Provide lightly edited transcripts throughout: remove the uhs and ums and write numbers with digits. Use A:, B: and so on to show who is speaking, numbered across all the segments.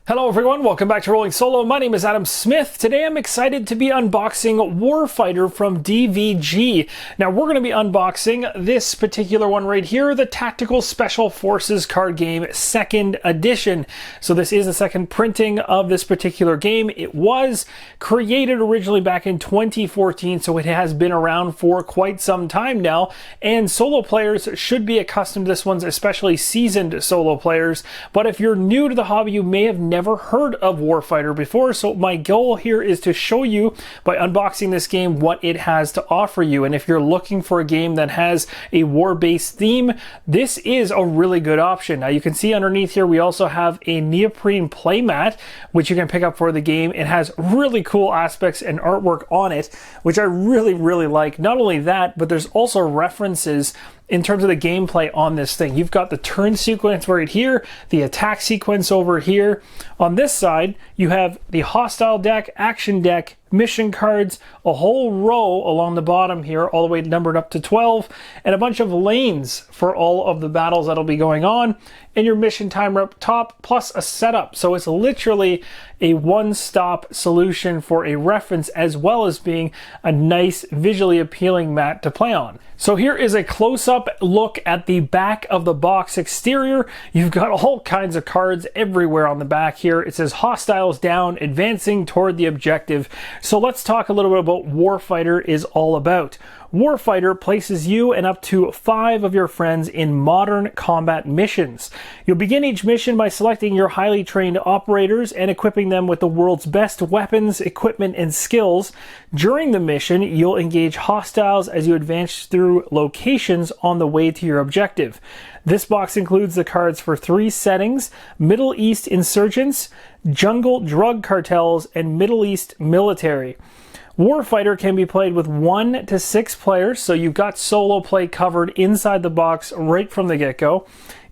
A: Hello everyone, welcome back to Rolling Solo. My name is Adam Smith. Today I'm excited to be unboxing Warfighter from DVG. Now we're going to be unboxing this particular one right here, the Tactical Special Forces card game 2nd edition. So this is the second printing of this particular game. It was created originally back in 2014, so it has been around for quite some time now, and solo players should be accustomed to this one, especially seasoned solo players. But if you're new to the hobby, you may have never heard of Warfighter before, so my goal here is to show you by unboxing this game what it has to offer you. And if you're looking for a game that has a war-based theme, this is a really good option. Now you can see underneath here we also have a neoprene playmat which you can pick up for the game. It has really cool aspects and artwork on it which I really like. Not only that, but there's also references in terms of the gameplay on this thing. You've got the turn sequence right here, the attack sequence over here. On this side, you have the hostile deck, action deck, mission cards, a whole row along the bottom here, all the way numbered up to 12, and a bunch of lanes for all of the battles that'll be going on, and your mission timer up top, plus a setup. So it's literally a one-stop solution for a reference, as well as being a nice, visually appealing mat to play on. So here is a close-up look at the back of the box exterior. You've got all kinds of cards everywhere on the back here. It says hostiles down, advancing toward the objective. So let's talk a little bit about what Warfighter is all about. Warfighter places you and up to 5 of your friends in modern combat missions. You'll begin each mission by selecting your highly trained operators and equipping them with the world's best weapons, equipment, and skills. During the mission, you'll engage hostiles as you advance through locations on the way to your objective. This box includes the cards for 3 settings: Middle East insurgents, jungle drug cartels, and Middle East military. Warfighter can be played with 1 to 6 players, so you've got solo play covered inside the box right from the get-go.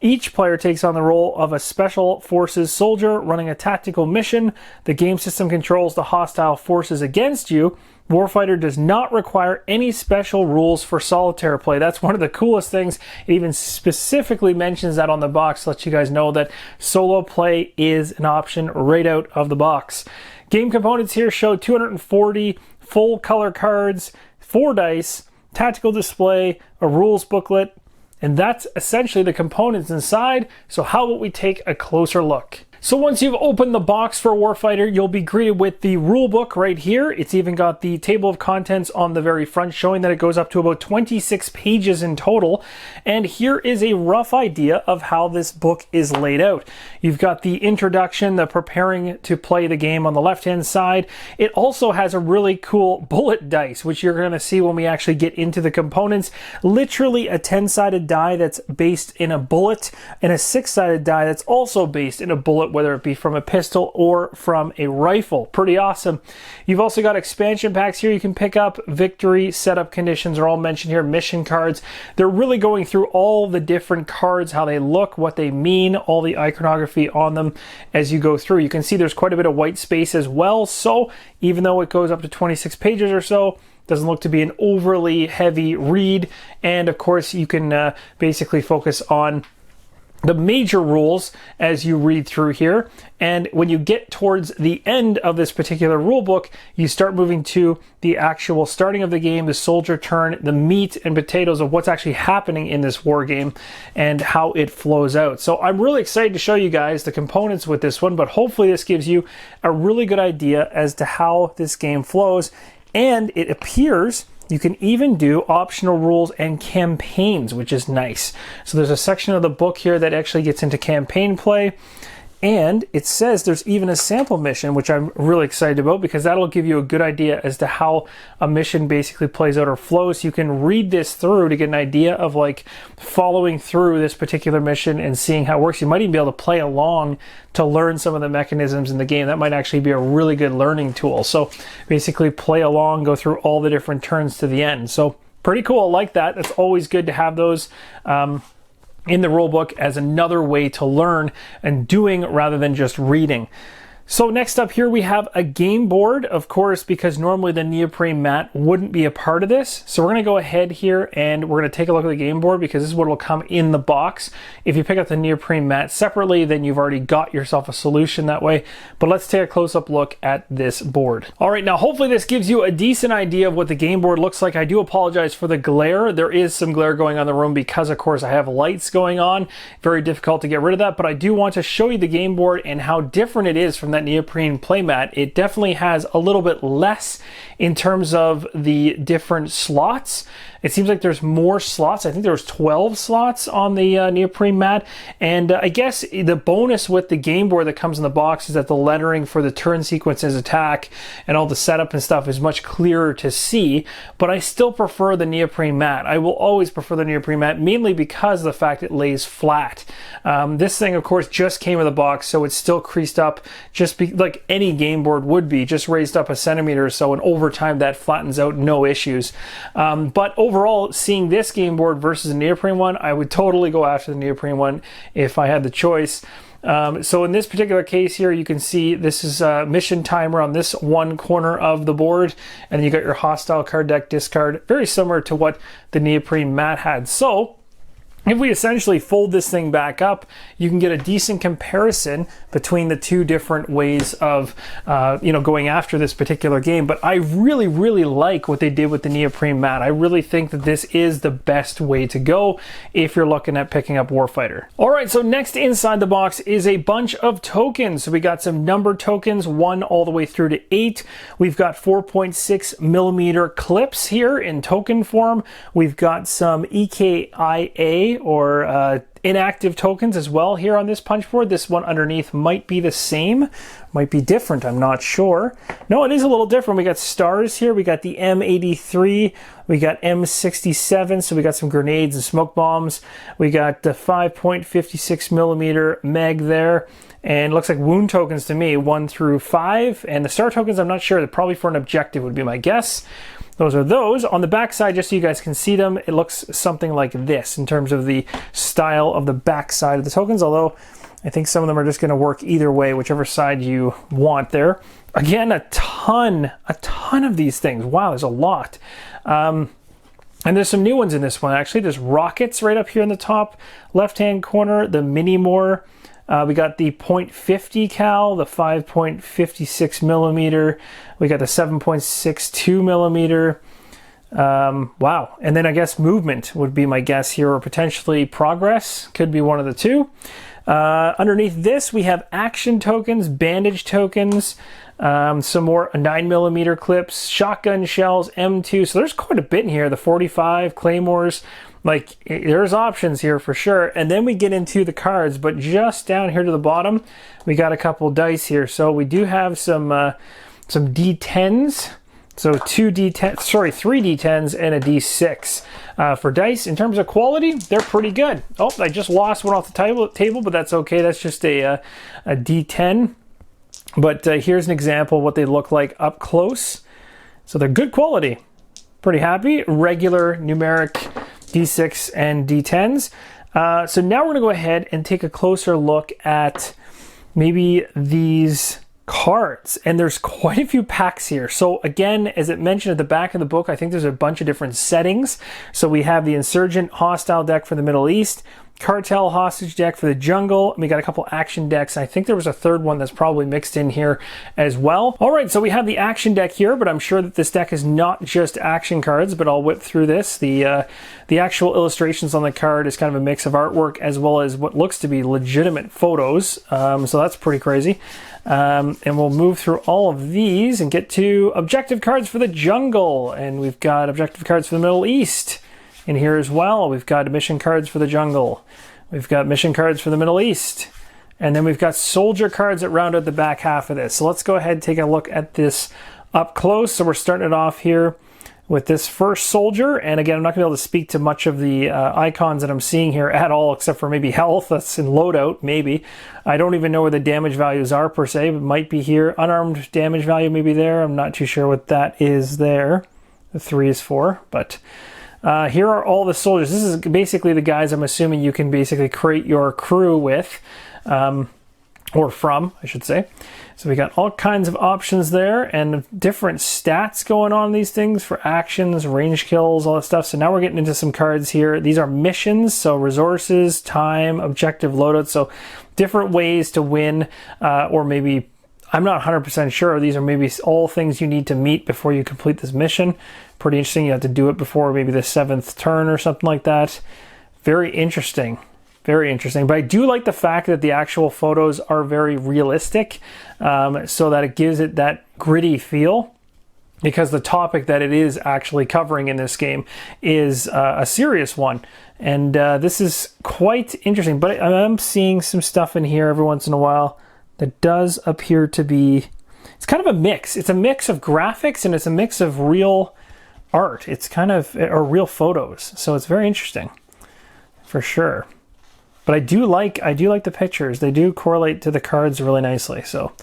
A: Each player takes on the role of a special forces soldier running a tactical mission. The game system controls the hostile forces against you. Warfighter does not require any special rules for solitaire play. That's one of the coolest things. It even specifically mentions that on the box, lets you guys know that solo play is an option right out of the box. Game components here show 240 full color cards, 4 dice, tactical display, a rules booklet, and that's essentially the components inside. So how about we take a closer look? So once you've opened the box for Warfighter, you'll be greeted with the rulebook right here. It's even got the table of contents on the very front, showing that it goes up to about 26 pages in total. And here is a rough idea of how this book is laid out. You've got the introduction, the preparing to play the game on the left-hand side. It also has a really cool bullet dice, which you're going to see when we actually get into the components. Literally a 10-sided die that's based in a bullet, and a 6-sided die that's also based in a bullet, whether it be from a pistol or from a rifle. Pretty awesome. You've also got expansion packs here you can pick up. Victory, setup conditions are all mentioned here. Mission cards. They're really going through all the different cards, how they look, what they mean, all the iconography on them as you go through. You can see there's quite a bit of white space as well, so even though it goes up to 26 pages or so, doesn't look to be an overly heavy read. And of course you can basically focus on the major rules as you read through here. And when you get towards the end of this particular rule book, you start moving to the actual starting of the game, the soldier turn, the meat and potatoes of what's actually happening in this war game and how it flows out. So I'm really excited to show you guys the components with this one, but hopefully this gives you a really good idea as to how this game flows. And it appears you can even do optional rules and campaigns, which is nice. So there's a section of the book here that actually gets into campaign play. And it says there's even a sample mission, which I'm really excited about, because that'll give you a good idea as to how a mission basically plays out or flows. You can read this through to get an idea of like following through this particular mission and seeing how it works. You might even be able to play along to learn some of the mechanisms in the game. That might actually be a really good learning tool. So basically play along, go through all the different turns to the end. So pretty cool. I like that. It's always good to have those in the rulebook as another way to learn and doing rather than just reading. So next up here we have a game board, of course, because normally the neoprene mat wouldn't be a part of this. So we're going to go ahead here and we're going to take a look at the game board because this is what will come in the box. If you pick up the neoprene mat separately, then you've already got yourself a solution that way. But let's take a close-up look at this board. All right, now hopefully this gives you a decent idea of what the game board looks like. I do apologize for the glare. There is some glare going on in the room because, of course, I have lights going on. Very difficult to get rid of that, but I do want to show you the game board and how different it is from that neoprene playmat. It definitely has a little bit less in terms of the different slots. It seems like there's more slots. I think there was 12 slots on the neoprene mat. And I guess the bonus with the game board that comes in the box is that the lettering for the turn sequences, attack, and all the setup and stuff is much clearer to see. But I still prefer the neoprene mat. I will always prefer the neoprene mat, mainly because of the fact it lays flat. This thing, of course, just came in the box, so it's still creased up, just like any game board would be, just raised up a centimeter or so, and over time that flattens out, no issues. But overall, seeing this game board versus a neoprene one, I would totally go after the neoprene one if I had the choice. So in this particular case here, you can see this is a mission timer on this one corner of the board, and you got your hostile card deck discard, very similar to what the neoprene mat had. So if we essentially fold this thing back up, you can get a decent comparison between the two different ways of, going after this particular game. But I really, really like what they did with the neoprene mat. I really think that this is the best way to go if you're looking at picking up Warfighter. All right, so next inside the box is a bunch of tokens. So we got some numbered tokens, 1 all the way through to 8. We've got 4.6 millimeter clips here in token form. We've got some EKIA or inactive tokens as well here on this punch board. This one underneath might be the same, might be different, I'm not sure. No, it is a little different. We got stars here, we got the M83, we got M67, so we got some grenades and smoke bombs. We got the 5.56 millimeter meg there, and it looks like wound tokens to me, 1 through 5, and the star tokens I'm not sure, they're probably for an objective would be my guess. Those are those. On the back side, just so you guys can see them, it looks something like this in terms of the style of the back side of the tokens, although I think some of them are just going to work either way, whichever side you want there. Again, a ton of these things. Wow, there's a lot. And there's some new ones in this one, actually. There's rockets right up here in the top left-hand corner, the Mini-More. We got the .50 cal, the 5.56 millimeter. We got the 7.62 millimeter. Wow. And then I guess movement would be my guess here, or potentially progress. Could be one of the two. Underneath this, we have action tokens, bandage tokens, some more 9 millimeter clips, shotgun shells, M2. So there's quite a bit in here. The 45, claymores. Like, there's options here for sure. And then we get into the cards, but just down here to the bottom, we got a couple dice here. So we do have some D10s. So 3 D10s and a D6 for dice. In terms of quality, they're pretty good. Oh, I just lost one off the table, but that's okay. That's just a D10. But here's an example of what they look like up close. So they're good quality. Pretty happy. Regular numeric D6 and D10s. So now we're going to go ahead and take a closer look at maybe these cards, and there's quite a few packs here. So again, as it mentioned at the back of the book, I think there's a bunch of different settings. So we have the Insurgent Hostile deck for the Middle East, Cartel Hostage deck for the jungle, and we got a couple action decks. I think there was a third one that's probably mixed in here as well. All right, so we have the action deck here, but I'm sure that this deck is not just action cards, but I'll whip through this. The actual illustrations on the card is kind of a mix of artwork as well as what looks to be legitimate photos. So that's pretty crazy. And we'll move through all of these and get to objective cards for the jungle. And we've got objective cards for the Middle East in here as well. We've got mission cards for the jungle. We've got mission cards for the Middle East. And then we've got soldier cards that round out the back half of this. So let's go ahead and take a look at this up close. So we're starting it off here with this first soldier. And again, I'm not going to be able to speak to much of the icons that I'm seeing here at all, except for maybe health. That's in loadout, maybe. I don't even know where the damage values are per se. It might be here. Unarmed damage value maybe there. I'm not too sure what that is there. The 3 is for, but here are all the soldiers. This is basically the guys I'm assuming you can basically create your crew with. or from, I should say. So we got all kinds of options there and different stats going on in these things for actions, range kills, all that stuff. So now we're getting into some cards here. These are missions, so resources, time, objective loadout. So different ways to win, or maybe, I'm not 100% sure. These are maybe all things you need to meet before you complete this mission. Pretty interesting. You have to do it before maybe the 7th turn or something like that. Very interesting. Very interesting. But I do like the fact that the actual photos are very realistic, so that it gives it that gritty feel, because the topic that it is actually covering in this game is a serious one. And this is quite interesting. But I'm seeing some stuff in here every once in a while that does appear to be, it's kind of a mix. It's a mix of graphics and it's a mix of real art. It's kind of, or real photos. So it's very interesting, for sure. But I do like the pictures. They do correlate to the cards really nicely. So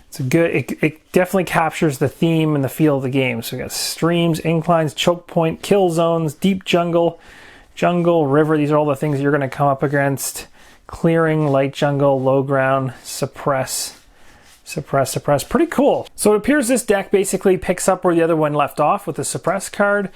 A: it's a good, it definitely captures the theme and the feel of the game. So we got streams, inclines, choke point, kill zones, deep jungle, river. These are all the things you're going to come up against. Clearing, light jungle, low ground, suppress. Pretty cool. So it appears this deck basically picks up where the other one left off with the suppress card,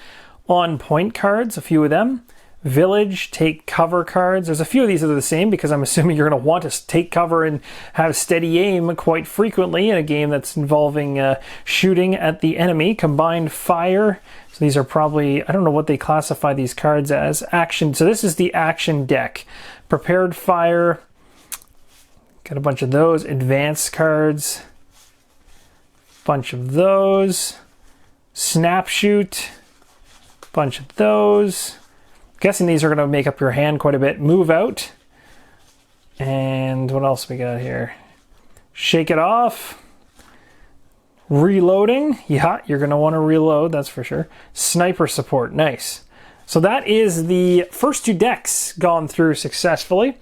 A: on point cards, a few of them. Village, take cover cards. There's a few of these that are the same because I'm assuming you're going to want to take cover and have steady aim quite frequently in a game that's involving shooting at the enemy. Combined fire. So these are probably, I don't know what they classify these cards as. Action. So this is the action deck. Prepared fire. Got a bunch of those. Advanced cards. Bunch of those. Snapshoot. Bunch of those. Guessing these are going to make up your hand quite a bit. Move out. And what else we got here? Shake it off. Reloading. Yeah, you're going to want to reload, that's for sure. Sniper support. Nice. So that is the first 2 decks gone through successfully.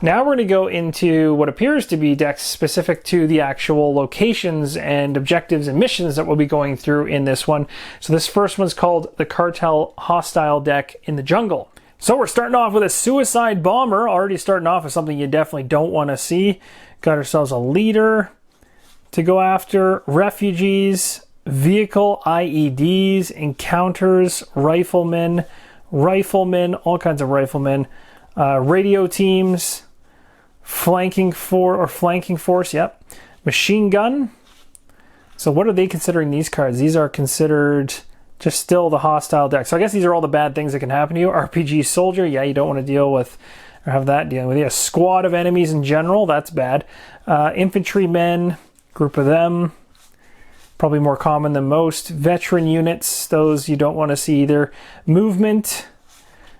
A: Now we're going to go into what appears to be decks specific to the actual locations and objectives and missions that we'll be going through in this one. So this first one's called the Cartel Hostile deck in the jungle. So we're starting off with a Suicide Bomber, already starting off with something you definitely don't want to see. Got ourselves a leader to go after, refugees, vehicle IEDs, encounters, riflemen, all kinds of riflemen, radio teams, flanking force, yep. Machine gun. So what are they considering these cards? These are considered just still the hostile deck. So I guess these are all the bad things that can happen to you. RPG soldier, yeah, you don't want to deal with or have that dealing with you. A squad of enemies in general, that's bad. Infantrymen, group of them, probably more common than most. Veteran units, those you don't want to see either. Movement.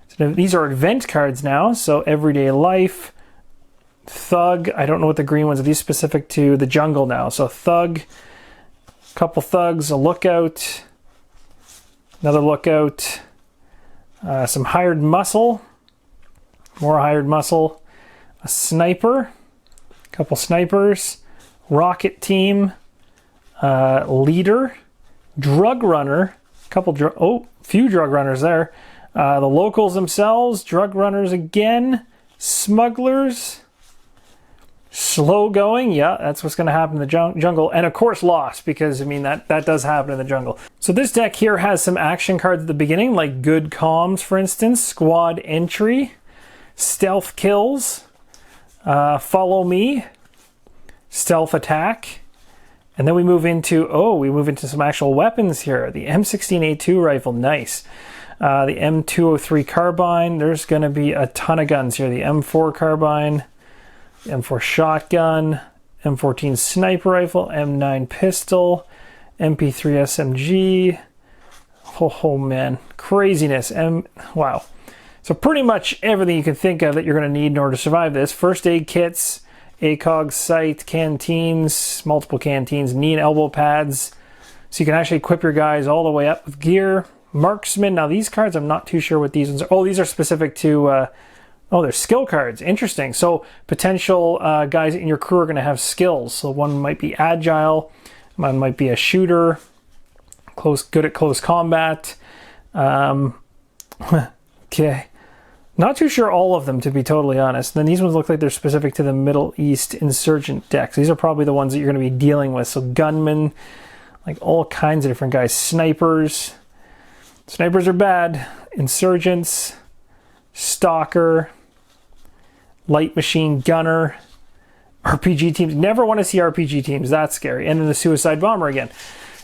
A: So these are event cards now, so everyday life. Thug, I don't know what the green ones are. These specific to the jungle now. So thug, couple thugs, a lookout, another lookout, some hired muscle, more hired muscle, a sniper, couple snipers, rocket team, leader, drug runner, few drug runners there. The locals themselves, drug runners again, smugglers, slow going, yeah, that's what's going to happen in the jungle, and of course lost, because I mean that does happen in the jungle. So this deck here has some action cards at the beginning, like good comms, for instance, squad entry, stealth kills, follow me, stealth attack, and then we move into some actual weapons here. The M16A2 rifle, nice. The M203 carbine, there's going to be a ton of guns here. The M4 carbine, M4 shotgun, M14 sniper rifle, M9 pistol, MP3 SMG. Oh man, craziness. Wow. So pretty much everything you can think of that you're going to need in order to survive this. First aid kits, ACOG sight, canteens, multiple canteens, knee and elbow pads. So you can actually equip your guys all the way up with gear. Marksman, now these cards, I'm not too sure what these ones are. Oh, these are specific to, they're skill cards. Interesting. So potential guys in your crew are going to have skills. So one might be agile, one might be a shooter, good at close combat. Okay. Not too sure all of them, to be totally honest. Then these ones look like they're specific to the Middle East insurgent decks. These are probably the ones that you're going to be dealing with. So gunmen, like all kinds of different guys. Snipers. Snipers are bad. Insurgents. Stalker. Light machine gunner. RPG teams. Never want to see RPG teams. That's scary. And then the suicide bomber again.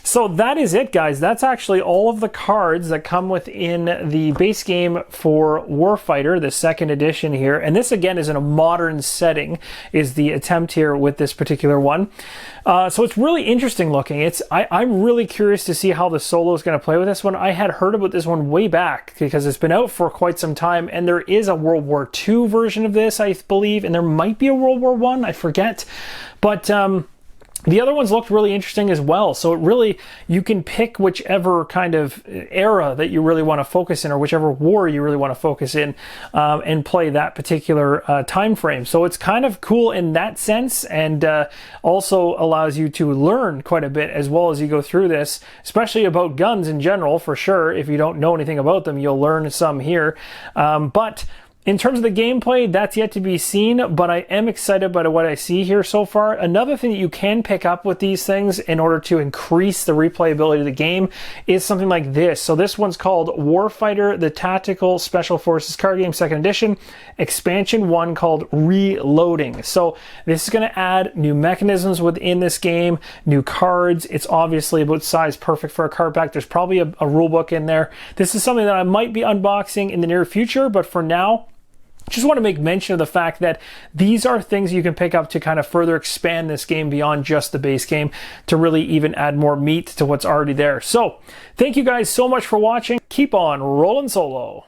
A: So that is it, guys. That's actually all of the cards that come within the base game for Warfighter, the second edition here. And this, again, is in a modern setting, is the attempt here with this particular one. So it's really interesting looking. I'm really curious to see how the solo is going to play with this one. I had heard about this one way back because it's been out for quite some time, and there is a World War II version of this, I believe, and there might be a World War I, I forget. But the other ones looked really interesting as well. So it really, you can pick whichever kind of era that you really want to focus in, or whichever war you really want to focus in, and play that particular time frame. So it's kind of cool in that sense, and also allows you to learn quite a bit as well as you go through this, especially about guns in general, for sure. If you don't know anything about them, you'll learn some here. But in terms of the gameplay, that's yet to be seen, but I am excited by what I see here so far. Another thing that you can pick up with these things in order to increase the replayability of the game is something like this. So this one's called Warfighter, the Tactical Special Forces card game, second edition, expansion 1 called Reloading. So this is going to add new mechanisms within this game, new cards. It's obviously about size perfect for a card pack. There's probably a rule book in there. This is something that I might be unboxing in the near future, but for now, just want to make mention of the fact that these are things you can pick up to kind of further expand this game beyond just the base game, to really even add more meat to what's already there. So thank you guys so much for watching. Keep on rolling solo.